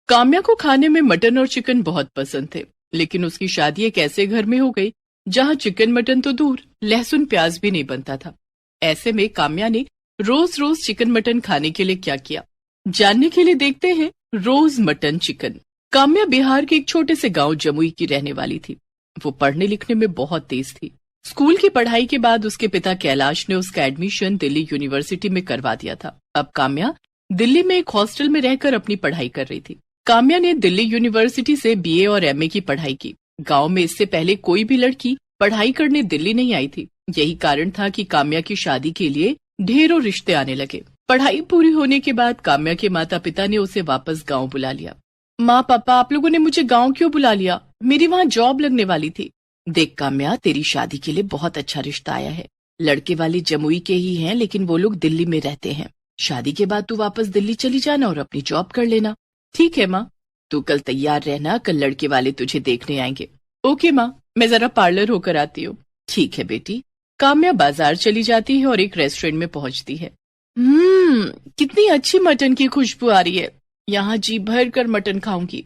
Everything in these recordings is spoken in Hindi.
काम्या को खाने में मटन और चिकन बहुत पसंद थे, लेकिन उसकी शादी एक ऐसे घर में हो गई जहां चिकन मटन तो दूर, लहसुन प्याज भी नहीं बनता था। ऐसे में काम्या ने रोज रोज चिकन मटन खाने के लिए क्या किया, जानने के लिए देखते हैं रोज मटन चिकन। काम्या बिहार के एक छोटे से गांव जमुई की रहने वाली थी। वो पढ़ने लिखने में बहुत तेज थी। स्कूल की पढ़ाई के बाद उसके पिता कैलाश ने उसका एडमिशन दिल्ली यूनिवर्सिटी में करवा दिया था। अब काम्या दिल्ली में एक हॉस्टल में रहकर अपनी पढ़ाई कर रही थी। काम्या ने दिल्ली यूनिवर्सिटी से बीए और एमए की पढ़ाई की। गांव में इससे पहले कोई भी लड़की पढ़ाई करने दिल्ली नहीं आई थी। यही कारण था कि काम्या की शादी के लिए ढेरों रिश्ते आने लगे। पढ़ाई पूरी होने के बाद काम्या के माता पिता ने उसे वापस गांव बुला लिया। माँ पापा, आप लोगों ने मुझे गांव क्यों बुला लिया? मेरी वहाँ जॉब लगने वाली थी। देख काम्या, तेरी शादी के लिए बहुत अच्छा रिश्ता आया है। लड़के वाले जमुई के ही हैं, लेकिन वो लोग दिल्ली में रहते हैं। शादी के बाद तू वापस दिल्ली चली जाना और अपनी जॉब कर लेना। ठीक है माँ, तू कल तैयार रहना, कल लड़के वाले तुझे देखने आएंगे। ओके माँ, मैं जरा पार्लर होकर आती हूँ। ठीक है बेटी। काम्या बाजार चली जाती है और एक रेस्टोरेंट में पहुंचती है। कितनी अच्छी मटन की खुशबू आ रही है। यहाँ जी भर कर मटन खाऊंगी।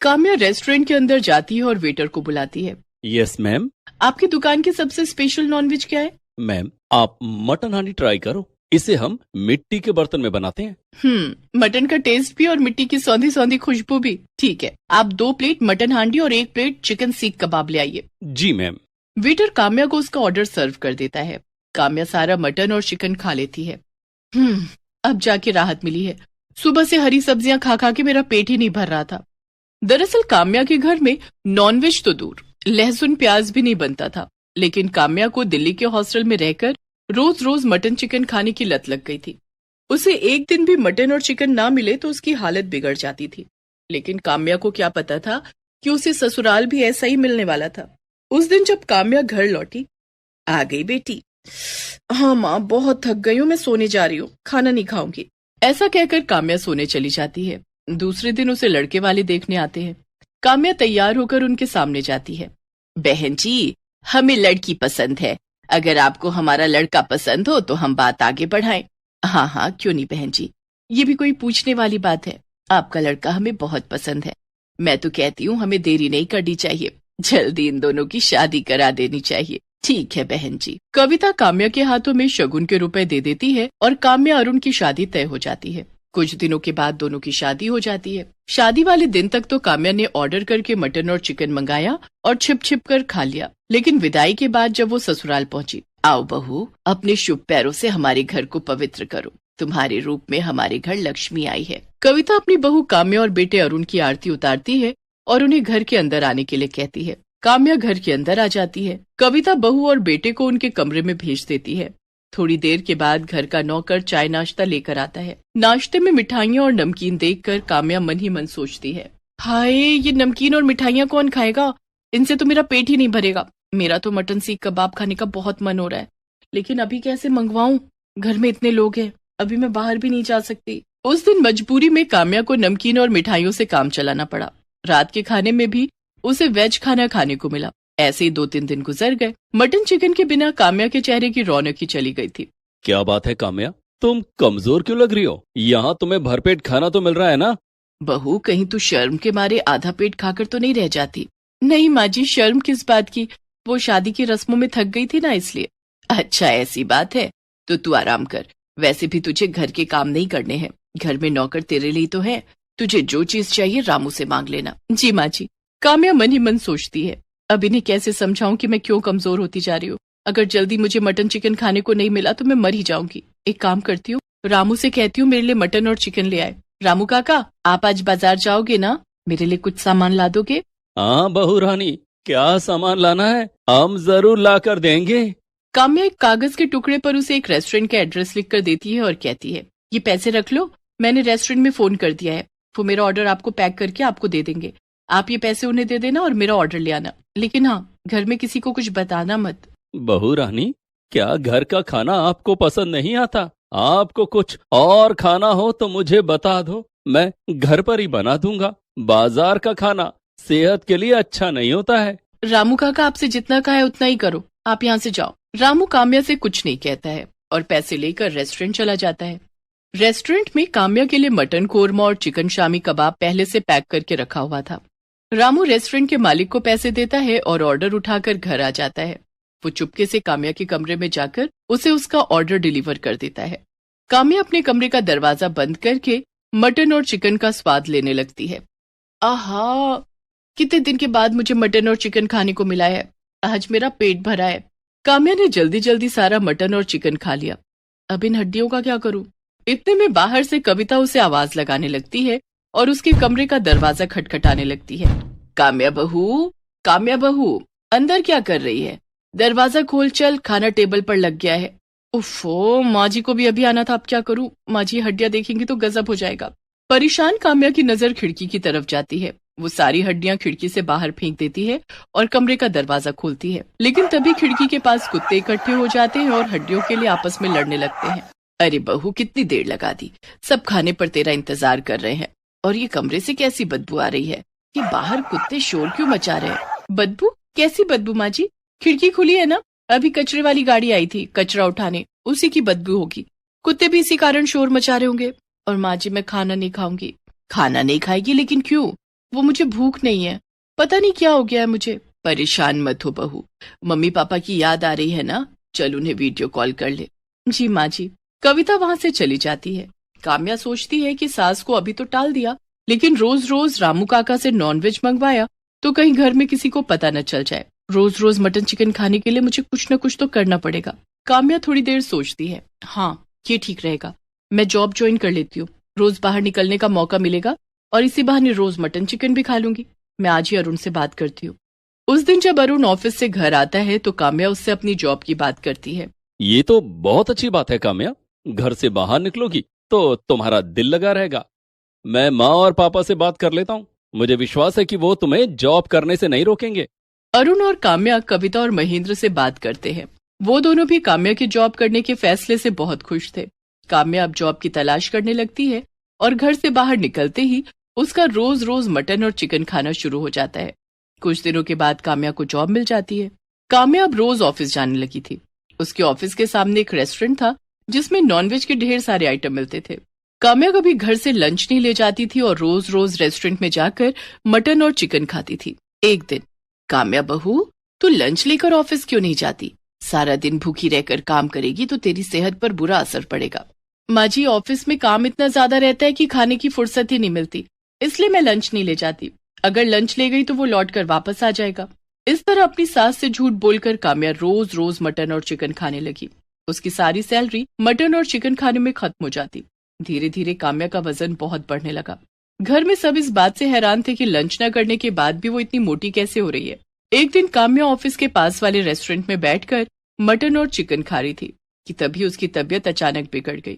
काम्या रेस्टोरेंट के अंदर जाती है और वेटर को बुलाती है। Yes ma'am. आपकी दुकान की सबसे स्पेशल नॉनवेज क्या है? मैम, आप मटन हांडी ट्राई करो। इसे हम मिट्टी के बर्तन में बनाते हैं। मटन का टेस्ट भी और मिट्टी की सौंधी सौंधी खुशबू भी। ठीक है, आप 2 प्लेट मटन हांडी और 1 प्लेट चिकन सीख कबाब ले आइए। जी मैम। वेटर काम्या को उसका ऑर्डर सर्व कर देता है। काम्या सारा मटन और चिकन खा लेती है। अब जाके राहत मिली है। सुबह से हरी सब्जियां खा खा के मेरा पेट ही नहीं भर रहा था। दरअसल काम्या के घर में नॉनवेज तो दूर, लहसुन प्याज भी नहीं बनता था। लेकिन काम्या को दिल्ली के हॉस्टल में रहकर रोज रोज मटन चिकन खाने की लत लग गई थी। उसे एक दिन भी मटन और चिकन ना मिले तो उसकी हालत बिगड़ जाती थी। लेकिन काम्या को क्या पता था कि उसे ससुराल भी ऐसा ही मिलने वाला था। उस दिन जब काम्या घर लौटी, आ गई बेटी? हाँ माँ, बहुत थक गई हूँ, मैं सोने जा रही हूँ, खाना नहीं खाऊंगी। ऐसा कहकर काम्या सोने चली जाती है। दूसरे दिन उसे लड़के वाले देखने आते हैं। काम्या तैयार होकर उनके सामने जाती है। बहन जी, हमें लड़की पसंद है। अगर आपको हमारा लड़का पसंद हो तो हम बात आगे बढ़ाएं। हाँ हाँ, क्यों नहीं बहन जी, ये भी कोई पूछने वाली बात है। आपका लड़का हमें बहुत पसंद है। मैं तो कहती हूँ हमें देरी नहीं करनी चाहिए, जल्दी इन दोनों की शादी करा देनी चाहिए। ठीक है बहन जी। कविता काम्या के हाथों में शगुन के रुपए दे देती है और काम्या अरुण की शादी तय हो जाती है। कुछ दिनों के बाद दोनों की शादी हो जाती है। शादी वाले दिन तक तो काम्या ने ऑर्डर करके मटन और चिकन मंगाया और छिप छिप कर खा लिया। लेकिन विदाई के बाद जब वो ससुराल पहुंची, आओ बहू, अपने शुभ पैरों से हमारे घर को पवित्र करो। तुम्हारे रूप में हमारे घर लक्ष्मी आई है। कविता अपनी बहू काम्या और बेटे अरुण की आरती उतारती है और उन्हें घर के अंदर आने के लिए कहती है। काम्या घर के अंदर आ जाती है। कविता बहू और बेटे को उनके कमरे में भेज देती है। थोड़ी देर के बाद घर का नौकर चाय नाश्ता लेकर आता है। नाश्ते में मिठाइयाँ और नमकीन देखकर काम्या मन ही मन सोचती है, हाय, ये नमकीन और मिठाइयाँ कौन खाएगा? इनसे तो मेरा पेट ही नहीं भरेगा। मेरा तो मटन सीख कबाब खाने का बहुत मन हो रहा है, लेकिन अभी कैसे मंगवाऊं? घर में इतने लोग हैं, अभी मैं बाहर भी नहीं जा सकती। उस दिन मजबूरी में काम्या को नमकीन और मिठाइयों से काम चलाना पड़ा। रात के खाने में भी उसे वेज खाना खाने को मिला। ऐसे ही 2-3 दिन गुजर गए। मटन चिकन के बिना काम्या के चेहरे की रौनक ही चली गई थी। क्या बात है काम्या, तुम कमजोर क्यों लग रही हो? यहाँ तुम्हें भरपेट खाना तो मिल रहा है ना? बहू, कहीं तू शर्म के मारे आधा पेट खाकर तो नहीं रह जाती? नहीं माँ जी, शर्म किस बात की, वो शादी की रस्मों में थक गई थी ना, इसलिए। अच्छा ऐसी बात है, तो तू आराम कर। वैसे भी तुझे घर के काम नहीं करने हैं, घर में नौकर तेरे लिए तो है। तुझे जो चीज चाहिए रामू से मांग लेना। जी माँ जी। काम्या मन ही मन सोचती है, अब इन्हें कैसे समझाऊं कि मैं क्यों कमजोर होती जा रही हूँ। अगर जल्दी मुझे मटन चिकन खाने को नहीं मिला तो मैं मर ही जाऊंगी। एक काम करती हूँ, रामू से कहती हूँ मेरे लिए मटन और चिकन ले आए। रामू काका, आप आज बाजार जाओगे ना? मेरे लिए कुछ सामान ला दोगे? हाँ बहू रानी, क्या सामान लाना है? हम जरूर ला कर देंगे। काम्या एक कागज के टुकड़े पर उसे एक रेस्टोरेंट का एड्रेस लिख कर देती है और कहती है, ये पैसे रख लो, मैंने रेस्टोरेंट में फोन कर दिया है। वो मेरा ऑर्डर आपको पैक करके आपको दे देंगे। आप ये पैसे उन्हें दे देना और मेरा ऑर्डर ले आना। लेकिन हाँ, घर में किसी को कुछ बताना मत। बहू रानी, क्या घर का खाना आपको पसंद नहीं आता? आपको कुछ और खाना हो तो मुझे बता दो, मैं घर पर ही बना दूंगा। बाजार का खाना सेहत के लिए अच्छा नहीं होता है। रामू काका, आपसे जितना कहा है उतना ही करो, आप यहाँ से जाओ। रामू काम्या से कुछ नहीं कहता है और पैसे लेकर रेस्टोरेंट चला जाता है। रेस्टोरेंट में काम्या के लिए मटन कोरमा और चिकन शामी कबाब पहले से पैक करके रखा हुआ था। रामू रेस्टोरेंट के मालिक को पैसे देता है और ऑर्डर उठाकर घर आ जाता है। वो चुपके से काम्या के कमरे में जाकर उसे उसका ऑर्डर डिलीवर कर देता है। काम्या अपने कमरे का दरवाजा बंद करके मटन और चिकन का स्वाद लेने लगती है। आहा, कितने दिन के बाद मुझे मटन और चिकन खाने को मिला है। आज मेरा पेट भरा है। काम्या ने जल्दी जल्दी सारा मटन और चिकन खा लिया। अब इन हड्डियों का क्या करूं? इतने में बाहर से कविता उसे आवाज लगाने लगती है और उसके कमरे का दरवाजा खटखटाने लगती है। काम्या बहू, अंदर क्या कर रही है? दरवाजा खोल, चल, खाना टेबल पर लग गया है। उफ़ो, माँ जी को भी अभी आना था, अब क्या करूं? माँ जी हड्डियां देखेंगी तो गजब हो जाएगा। परेशान काम्या की नजर खिड़की की तरफ जाती है। वो सारी हड्डियां खिड़की से बाहर फेंक देती है और कमरे का दरवाजा खोलती है, लेकिन तभी खिड़की के पास कुत्ते इकट्ठे हो जाते हैं और हड्डियों के लिए आपस में लड़ने लगते हैं। अरे बहू, कितनी देर लगा दी, सब खाने पर तेरा इंतजार कर रहे हैं। और ये कमरे से कैसी बदबू आ रही है? ये बाहर कुत्ते शोर क्यों मचा रहे हैं? बदबू? कैसी बदबू माँ जी? खिड़की खुली है ना, अभी कचरे वाली गाड़ी आई थी कचरा उठाने, उसी की बदबू होगी। कुत्ते भी इसी कारण शोर मचा रहे होंगे। और माँ जी, मैं खाना नहीं खाऊंगी। खाना नहीं खाएगी? लेकिन क्यों? वो मुझे भूख नहीं है, पता नहीं क्या हो गया है मुझे। परेशान मत हो बहू, मम्मी पापा की याद आ रही है ना, चल उन्हें वीडियो कॉल कर ले। जी माँ जी। कविता वहां से चली जाती है। काम्या सोचती है कि सास को अभी तो टाल दिया, लेकिन रोज रोज रामू काका से नॉनवेज मंगवाया तो कहीं घर में किसी को पता न चल जाए। रोज रोज मटन चिकन खाने के लिए मुझे कुछ न कुछ तो करना पड़ेगा। काम्या थोड़ी देर सोचती है। हाँ, ये ठीक रहेगा, मैं जॉब ज्वाइन कर लेती हूँ, रोज बाहर निकलने का मौका मिलेगा और इसी बहाने रोज मटन चिकन भी खा लूंगी। मैं आज ही अरुण से बात करती हूँ। उस दिन जब अरुण ऑफिस से घर आता है तो काम्या उससे अपनी जॉब की बात करती है। ये तो बहुत अच्छी बात है काम्या, घर से बाहर निकलोगी तो तुम्हारा दिल लगा रहेगा। मैं माँ और पापा से बात कर लेता हूँ, मुझे विश्वास है कि वो तुम्हें जॉब करने से नहीं रोकेंगे। अरुण और काम्या कविता और महेंद्र से बात करते हैं। वो दोनों भी काम्या की जॉब करने के फैसले से बहुत खुश थे। काम्या अब जॉब की तलाश करने लगती है और घर से बाहर निकलते ही उसका रोज रोज मटन और चिकन खाना शुरू हो जाता है। कुछ दिनों के बाद काम्या को जॉब मिल जाती है। काम्या अब रोज ऑफिस जाने लगी थी। उसके ऑफिस के सामने एक रेस्टोरेंट था जिसमें नॉनवेज के ढेर सारे आइटम मिलते थे। काम्या कभी घर से लंच नहीं ले जाती थी और रोज रोज रेस्टोरेंट में जाकर मटन और चिकन खाती थी। एक दिन, काम्या बहू, तू लंच लेकर ऑफिस क्यों नहीं जाती? सारा दिन भूखी रहकर काम करेगी तो तेरी सेहत पर बुरा असर पड़ेगा। माँ जी, ऑफिस में काम इतना ज्यादा रहता है कि खाने की फुर्सत ही नहीं मिलती, इसलिए मैं लंच नहीं ले जाती। अगर लंच ले गई तो वो लौट कर वापस आ जाएगा। इस तरह अपनी सास से झूठ बोलकर काम्या रोज रोज मटन और चिकन खाने लगी। उसकी सारी सैलरी मटन और चिकन खाने में खत्म हो जाती। धीरे धीरे काम्या का वजन बहुत बढ़ने लगा। घर में सब इस बात से हैरान थे कि लंच न करने के बाद भी वो इतनी मोटी कैसे हो रही है। एक दिन काम्या ऑफिस के पास वाले रेस्टोरेंट में बैठकर मटन और चिकन खा रही थी कि तभी उसकी तबीयत अचानक बिगड़ गई।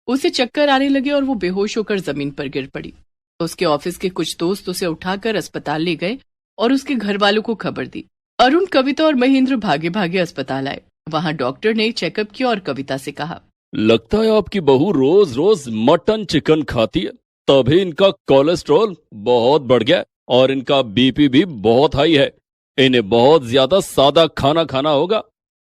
उसे चक्कर आने लगे और वो बेहोश होकर जमीन पर गिर पड़ी। उसके ऑफिस के कुछ दोस्त उसे उठाकर अस्पताल ले गए और उसके घर वालों को खबर दी। अरुण, कविता और महेंद्र भागे भागे अस्पताल आए। वहां डॉक्टर ने चेकअप किया और कविता से कहा, लगता है आपकी बहू रोज रोज मटन चिकन खाती है, तभी इनका कोलेस्ट्रॉल बहुत बढ़ गया और इनका बीपी भी बहुत हाई है। इन्हें बहुत ज्यादा सादा खाना खाना होगा,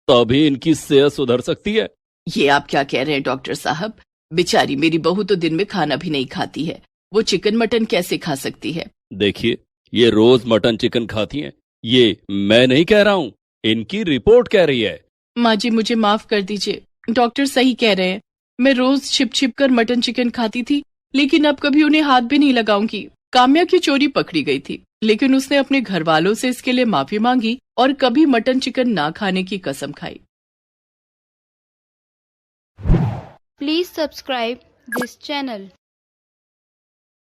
तभी इनकी सेहत सुधर सकती है। ये आप क्या कह रहे हैं डॉक्टर साहब? बेचारी मेरी बहू तो दिन में खाना भी नहीं खाती है, वो चिकन मटन कैसे खा सकती है? देखिए, ये रोज मटन चिकन खाती हैं, ये मैं नहीं कह रहा हूँ, इनकी रिपोर्ट कह रही है। माँ जी, मुझे माफ कर दीजिए, डॉक्टर सही कह रहे हैं। मैं रोज छिप छिप कर मटन चिकन खाती थी, लेकिन अब कभी उन्हें हाथ भी नहीं लगाऊंगी। काम्या की चोरी पकड़ी गई थी, लेकिन उसने अपने घर वालों से इसके लिए माफी मांगी और कभी मटन चिकन ना खाने की कसम खाई। Please subscribe this channel.